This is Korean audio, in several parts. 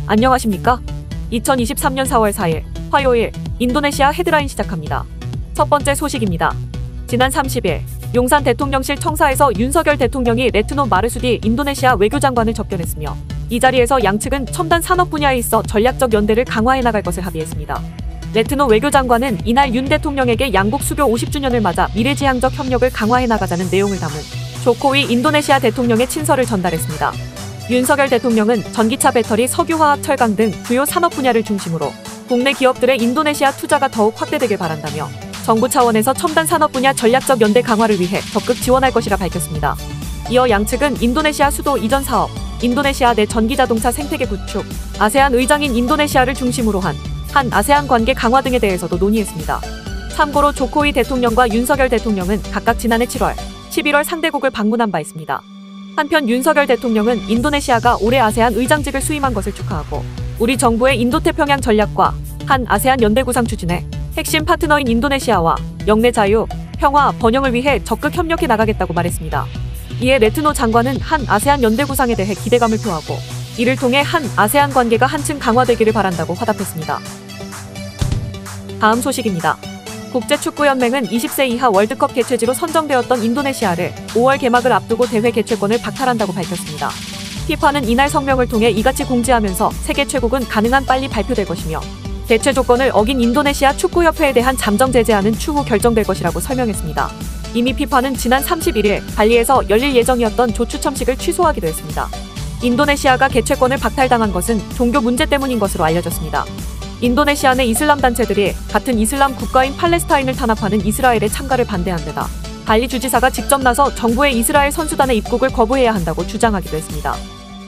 안녕하십니까? 2023년 4월 4일 화요일 인도네시아 헤드라인 시작합니다. 첫 번째 소식입니다. 지난 30일 용산 대통령실 청사에서 윤석열 대통령이 레트노 마르수디 인도네시아 외교장관을 접견했으며 이 자리에서 양측은 첨단 산업 분야에 있어 전략적 연대를 강화해 나갈 것을 합의했습니다. 레트노 외교장관은 이날 윤 대통령에게 양국 수교 50주년을 맞아 미래지향적 협력을 강화해 나가자는 내용을 담은 조코위 인도네시아 대통령의 친서를 전달했습니다. 윤석열 대통령은 전기차 배터리, 석유화학, 철강 등 주요 산업 분야를 중심으로 국내 기업들의 인도네시아 투자가 더욱 확대되길 바란다며 정부 차원에서 첨단 산업 분야 전략적 연대 강화를 위해 적극 지원할 것이라 밝혔습니다. 이어 양측은 인도네시아 수도 이전 사업, 인도네시아 내 전기자동차 생태계 구축, 아세안 의장인 인도네시아를 중심으로 한 아세안 관계 강화 등에 대해서도 논의했습니다. 참고로 조코위 대통령과 윤석열 대통령은 각각 지난해 7월, 11월 상대국을 방문한 바 있습니다. 한편 윤석열 대통령은 인도네시아가 올해 아세안 의장직을 수임한 것을 축하하고 우리 정부의 인도태평양 전략과 아세안 연대 구상 추진에 핵심 파트너인 인도네시아와 영내 자유, 평화, 번영을 위해 적극 협력해 나가겠다고 말했습니다. 이에 레트노 장관은 아세안 연대 구상에 대해 기대감을 표하고 이를 통해 아세안 관계가 한층 강화되기를 바란다고 화답했습니다. 다음 소식입니다. 국제축구연맹은 20세 이하 월드컵 개최지로 선정되었던 인도네시아를 5월 개막을 앞두고 대회 개최권을 박탈한다고 밝혔습니다. FIFA는 이날 성명을 통해 이같이 공지하면서 세계 최국은 가능한 빨리 발표될 것이며 개최 조건을 어긴 인도네시아 축구협회에 대한 잠정 제재안은 추후 결정될 것이라고 설명했습니다. 이미 FIFA는 지난 31일 발리에서 열릴 예정이었던 조추첨식을 취소하기도 했습니다. 인도네시아가 개최권을 박탈당한 것은 종교 문제 때문인 것으로 알려졌습니다. 인도네시아 내 이슬람 단체들이 같은 이슬람 국가인 팔레스타인을 탄압하는 이스라엘의 참가를 반대한 데다 발리 주지사가 직접 나서 정부의 이스라엘 선수단의 입국을 거부해야 한다고 주장하기도 했습니다.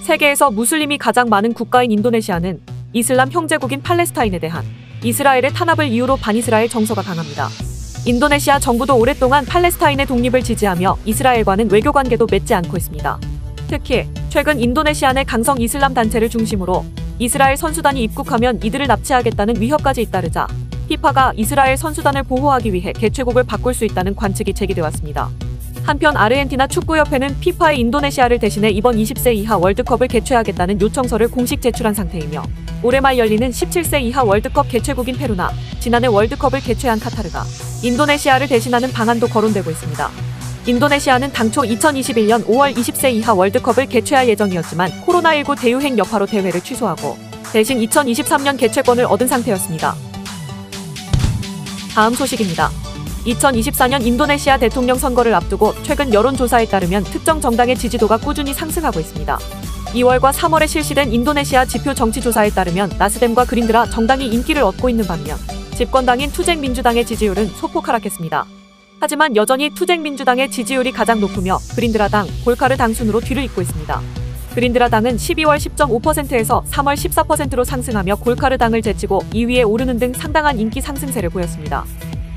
세계에서 무슬림이 가장 많은 국가인 인도네시아는 이슬람 형제국인 팔레스타인에 대한 이스라엘의 탄압을 이유로 반이스라엘 정서가 강합니다. 인도네시아 정부도 오랫동안 팔레스타인의 독립을 지지하며 이스라엘과는 외교관계도 맺지 않고 있습니다. 특히 최근 인도네시아 내 강성 이슬람 단체를 중심으로 이스라엘 선수단이 입국하면 이들을 납치하겠다는 위협까지 잇따르자 FIFA가 이스라엘 선수단을 보호하기 위해 개최국을 바꿀 수 있다는 관측이 제기돼 왔습니다. 한편 아르헨티나 축구협회는 FIFA의 인도네시아를 대신해 이번 20세 이하 월드컵을 개최하겠다는 요청서를 공식 제출한 상태이며 올해 말 열리는 17세 이하 월드컵 개최국인 페루나 지난해 월드컵을 개최한 카타르가 인도네시아를 대신하는 방안도 거론되고 있습니다. 인도네시아는 당초 2021년 5월 20세 이하 월드컵을 개최할 예정이었지만 코로나19 대유행 여파로 대회를 취소하고 대신 2023년 개최권을 얻은 상태였습니다. 다음 소식입니다. 2024년 인도네시아 대통령 선거를 앞두고 최근 여론조사에 따르면 특정 정당의 지지도가 꾸준히 상승하고 있습니다. 2월과 3월에 실시된 인도네시아 지표 정치조사에 따르면 나스뎀과 그린드라 정당이 인기를 얻고 있는 반면 집권당인 투쟁민주당의 지지율은 소폭 하락했습니다. 하지만 여전히 투쟁민주당의 지지율이 가장 높으며 그린드라당, 골카르당 순으로 뒤를 잇고 있습니다. 그린드라당은 12월 10.5%에서 3월 14%로 상승하며 골카르당을 제치고 2위에 오르는 등 상당한 인기 상승세를 보였습니다.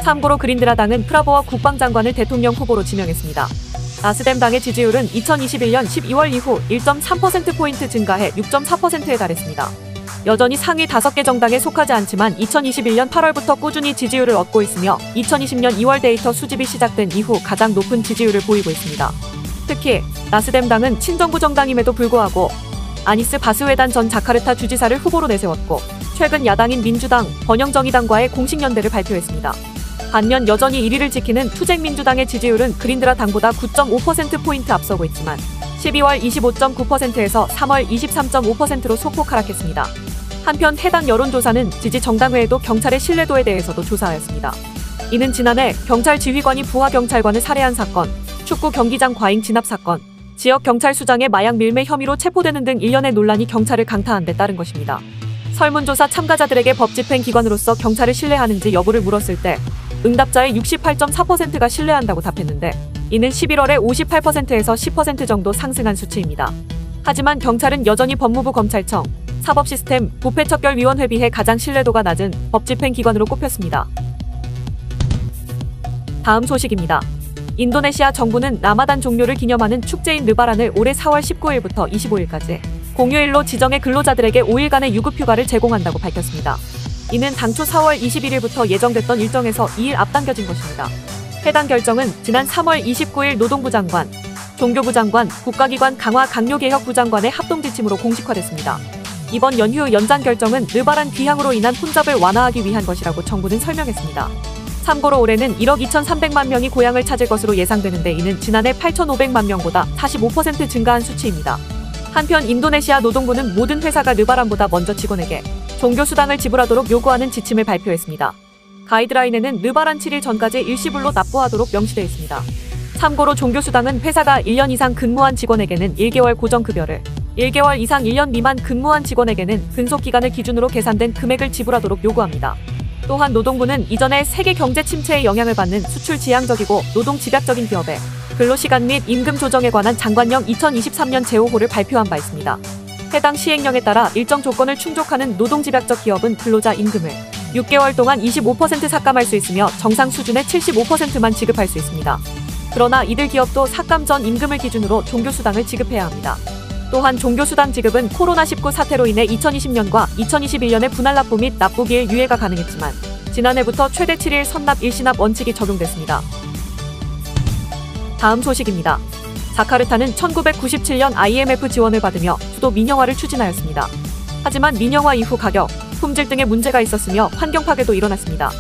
참고로 그린드라당은 프라보워 국방장관을 대통령 후보로 지명했습니다. 나스뎀당의 지지율은 2021년 12월 이후 1.3%포인트 증가해 6.4%에 달했습니다. 여전히 상위 5개 정당에 속하지 않지만 2021년 8월부터 꾸준히 지지율을 얻고 있으며 2020년 2월 데이터 수집이 시작된 이후 가장 높은 지지율을 보이고 있습니다. 특히 나스뎀당은 친정부 정당임에도 불구하고 아니스 바스웨단 전 자카르타 주지사를 후보로 내세웠고 최근 야당인 민주당, 번영정의당과의 공식 연대를 발표했습니다. 반면 여전히 1위를 지키는 투쟁민주당의 지지율은 그린드라 당보다 9.5%포인트 앞서고 있지만 12월 25.9%에서 3월 23.5%로 소폭 하락했습니다. 한편 해당 여론조사는 지지 정당외에도 경찰의 신뢰도에 대해서도 조사하였습니다. 이는 지난해 경찰 지휘관이 부하 경찰관을 살해한 사건, 축구 경기장 과잉 진압 사건, 지역 경찰수장의 마약 밀매 혐의로 체포되는 등 일련의 논란이 경찰을 강타한 데 따른 것입니다. 설문조사 참가자들에게 법집행기관으로서 경찰을 신뢰하는지 여부를 물었을 때 응답자의 68.4%가 신뢰한다고 답했는데 이는 11월에 58%에서 10% 정도 상승한 수치입니다. 하지만 경찰은 여전히 법무부 검찰청, 사법시스템, 부패척결위원회 비해 가장 신뢰도가 낮은 법집행기관으로 꼽혔습니다. 다음 소식입니다. 인도네시아 정부는 라마단 종료를 기념하는 축제인 르바란을 올해 4월 19일부터 25일까지 공휴일로 지정해 근로자들에게 5일간의 유급휴가를 제공한다고 밝혔습니다. 이는 당초 4월 21일부터 예정됐던 일정에서 2일 앞당겨진 것입니다. 해당 결정은 지난 3월 29일 노동부 장관, 종교부 장관, 국가기관 강화 강요개혁부 장관의 합동지침으로 공식화됐습니다. 이번 연휴 연장 결정은 느바란 귀향으로 인한 혼잡을 완화하기 위한 것이라고 정부는 설명했습니다. 참고로 올해는 1억 2,300만 명이 고향을 찾을 것으로 예상되는데 이는 지난해 8,500만 명보다 45% 증가한 수치입니다. 한편 인도네시아 노동부는 모든 회사가 느바란보다 먼저 직원에게 종교수당을 지불하도록 요구하는 지침을 발표했습니다. 가이드라인에는 느바란 7일 전까지 일시불로 납부하도록 명시되어 있습니다. 참고로 종교수당은 회사가 1년 이상 근무한 직원에게는 1개월 고정급여를, 1개월 이상 1년 미만 근무한 직원에게는 근속기간을 기준으로 계산된 금액을 지불하도록 요구합니다. 또한 노동부는 이전에 세계 경제 침체에 영향을 받는 수출 지향적이고 노동 집약적인 기업의 근로시간 및 임금 조정에 관한 장관령 2023년 제5호를 발표한 바 있습니다. 해당 시행령에 따라 일정 조건을 충족하는 노동 집약적 기업은 근로자 임금을 6개월 동안 25% 삭감할 수 있으며 정상 수준의 75%만 지급할 수 있습니다. 그러나 이들 기업도 삭감 전 임금을 기준으로 종교수당을 지급해야 합니다. 또한 종교수당 지급은 코로나19 사태로 인해 2020년과 2021년에 분할 납부 및 납부기일 유예가 가능했지만 지난해부터 최대 7일 선납 일시납 원칙이 적용됐습니다. 다음 소식입니다. 자카르타는 1997년 IMF 지원을 받으며 수도 민영화를 추진하였습니다. 하지만 민영화 이후 가격, 품질 등의 문제가 있었으며 환경 파괴도 일어났습니다.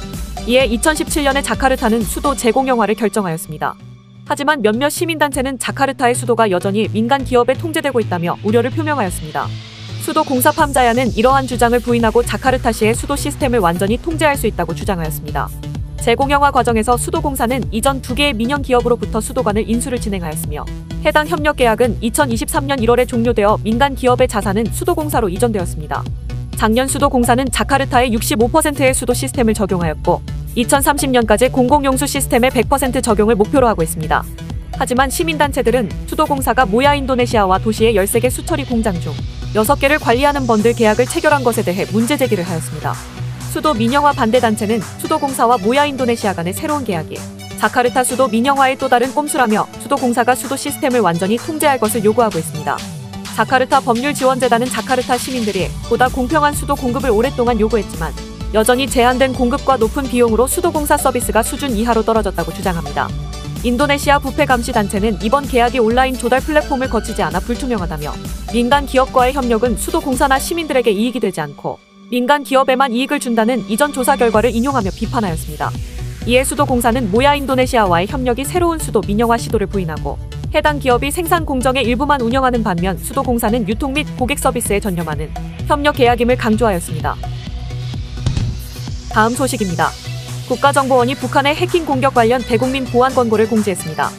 이에 2017년에 자카르타는 수도 재공영화를 결정하였습니다. 하지만 몇몇 시민단체는 자카르타의 수도가 여전히 민간 기업에 통제되고 있다며 우려를 표명하였습니다. 수도 공사 팜자야는 이러한 주장을 부인하고 자카르타시의 수도 시스템을 완전히 통제할 수 있다고 주장하였습니다. 재공영화 과정에서 수도공사는 이전 2개의 민영 기업으로부터 수도관을 인수를 진행하였으며 해당 협력 계약은 2023년 1월에 종료되어 민간 기업의 자산은 수도공사로 이전되었습니다. 작년 수도공사는 자카르타의 65%의 수도 시스템을 적용하였고 2030년까지 공공용수 시스템의 100% 적용을 목표로 하고 있습니다. 하지만 시민단체들은 수도공사가 모야 인도네시아와 도시의 13개 수처리 공장 중 6개를 관리하는 번들 계약을 체결한 것에 대해 문제 제기를 하였습니다. 수도 민영화 반대단체는 수도공사와 모야 인도네시아 간의 새로운 계약이 자카르타 수도 민영화의 또 다른 꼼수라며 수도공사가 수도 시스템을 완전히 통제할 것을 요구하고 있습니다. 자카르타 법률지원재단은 자카르타 시민들이 보다 공평한 수도 공급을 오랫동안 요구했지만 여전히 제한된 공급과 높은 비용으로 수도공사 서비스가 수준 이하로 떨어졌다고 주장합니다. 인도네시아 부패감시단체는 이번 계약이 온라인 조달 플랫폼을 거치지 않아 불투명하다며 민간 기업과의 협력은 수도공사나 시민들에게 이익이 되지 않고 민간 기업에만 이익을 준다는 이전 조사 결과를 인용하며 비판하였습니다. 이에 수도공사는 모야 인도네시아와의 협력이 새로운 수도 민영화 시도를 부인하고 해당 기업이 생산 공정의 일부만 운영하는 반면 수도공사는 유통 및 고객 서비스에 전념하는 협력 계약임을 강조하였습니다. 다음 소식입니다. 국가정보원이 북한의 해킹 공격 관련 대국민 보안 권고를 공지했습니다.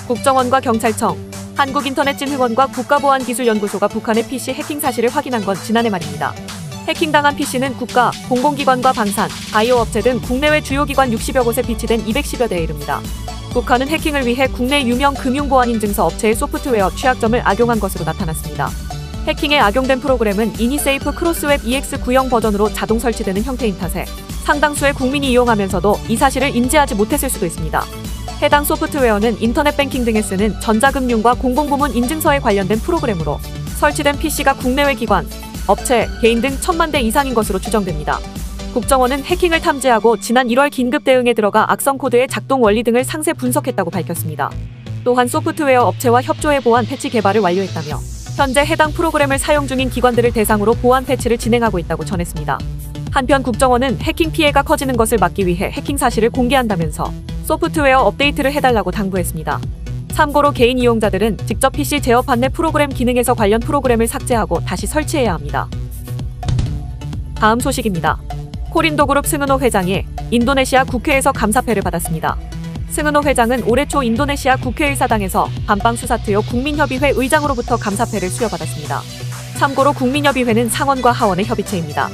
국정원과 경찰청, 한국인터넷진흥원과 국가보안기술연구소가 북한의 PC 해킹 사실을 확인한 건 지난해 말입니다. 해킹당한 PC는 국가, 공공기관과 방산, 바이오 업체 등 국내외 주요 기관 60여 곳에 비치된 210여 대에 이릅니다. 북한은 해킹을 위해 국내 유명 금융보안인증서 업체의 소프트웨어 취약점을 악용한 것으로 나타났습니다. 해킹에 악용된 프로그램은 이니세이프 크로스웹 EX 구형 버전으로 자동 설치되는 형태인 탓에 상당수의 국민이 이용하면서도 이 사실을 인지하지 못했을 수도 있습니다. 해당 소프트웨어는 인터넷 뱅킹 등에 쓰는 전자금융과 공공부문 인증서에 관련된 프로그램으로 설치된 PC가 국내외 기관, 업체, 개인 등 1000만 대 이상인 것으로 추정됩니다. 국정원은 해킹을 탐지하고 지난 1월 긴급 대응에 들어가 악성 코드의 작동 원리 등을 상세 분석했다고 밝혔습니다. 또한 소프트웨어 업체와 협조해 보안 패치 개발을 완료했다며 현재 해당 프로그램을 사용 중인 기관들을 대상으로 보안 패치를 진행하고 있다고 전했습니다. 한편 국정원은 해킹 피해가 커지는 것을 막기 위해 해킹 사실을 공개한다면서 소프트웨어 업데이트를 해달라고 당부했습니다. 참고로 개인 이용자들은 직접 PC 제어 판내 프로그램 기능에서 관련 프로그램을 삭제하고 다시 설치해야 합니다. 다음 소식입니다. 코린도 그룹 승은호 회장이 인도네시아 국회에서 감사패를 받았습니다. 승은호 회장은 올해 초 인도네시아 국회의사당에서 반방수사트요 국민협의회 의장으로부터 감사패를 수여받았습니다. 참고로 국민협의회는 상원과 하원의 협의체입니다.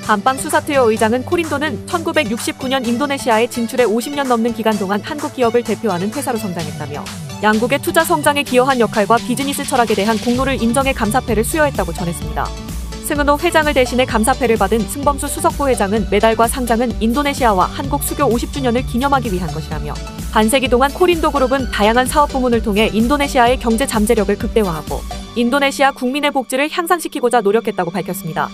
반방수사트요 의장은 코린도는 1969년 인도네시아에 진출해 50년 넘는 기간 동안 한국 기업을 대표하는 회사로 성장했다며 양국의 투자 성장에 기여한 역할과 비즈니스 철학에 대한 공로를 인정해 감사패를 수여했다고 전했습니다. 승은호 회장을 대신해 감사패를 받은 승범수 수석부 회장은 메달과 상장은 인도네시아와 한국 수교 50주년을 기념하기 위한 것이라며 반세기 동안 코린도 그룹은 다양한 사업 부문을 통해 인도네시아의 경제 잠재력을 극대화하고 인도네시아 국민의 복지를 향상시키고자 노력했다고 밝혔습니다.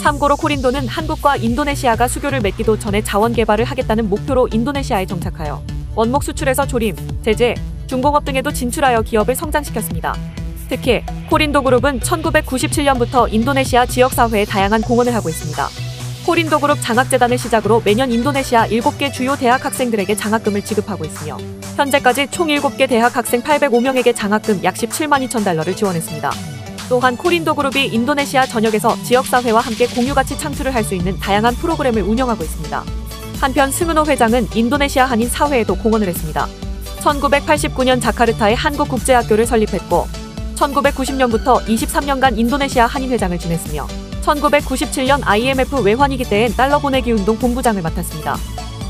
참고로 코린도는 한국과 인도네시아가 수교를 맺기도 전에 자원 개발을 하겠다는 목표로 인도네시아에 정착하여 원목 수출에서 조림, 제재, 중공업 등에도 진출하여 기업을 성장시켰습니다. 특히 코린도 그룹은 1997년부터 인도네시아 지역사회에 다양한 공헌을 하고 있습니다. 코린도 그룹 장학재단을 시작으로 매년 인도네시아 7개 주요 대학 학생들에게 장학금을 지급하고 있으며 현재까지 총 7개 대학 학생 805명에게 장학금 약 17만 2천 달러를 지원했습니다. 또한 코린도 그룹이 인도네시아 전역에서 지역사회와 함께 공유가치 창출을 할 수 있는 다양한 프로그램을 운영하고 있습니다. 한편 승은호 회장은 인도네시아 한인 사회에도 공헌을 했습니다. 1989년 자카르타에 한국국제학교를 설립했고 1990년부터 23년간 인도네시아 한인 회장을 지냈으며 1997년 IMF 외환위기 때엔 달러 보내기 운동 본부장을 맡았습니다.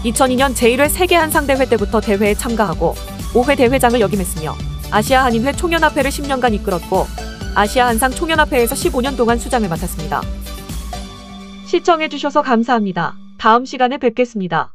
2002년 제1회 세계 한상대회 때부터 대회에 참가하고 5회 대회장을 역임했으며 아시아 한인회 총연합회를 10년간 이끌었고 아시아 한상 총연합회에서 15년 동안 수장을 맡았습니다. 시청해주셔서 감사합니다. 다음 시간에 뵙겠습니다.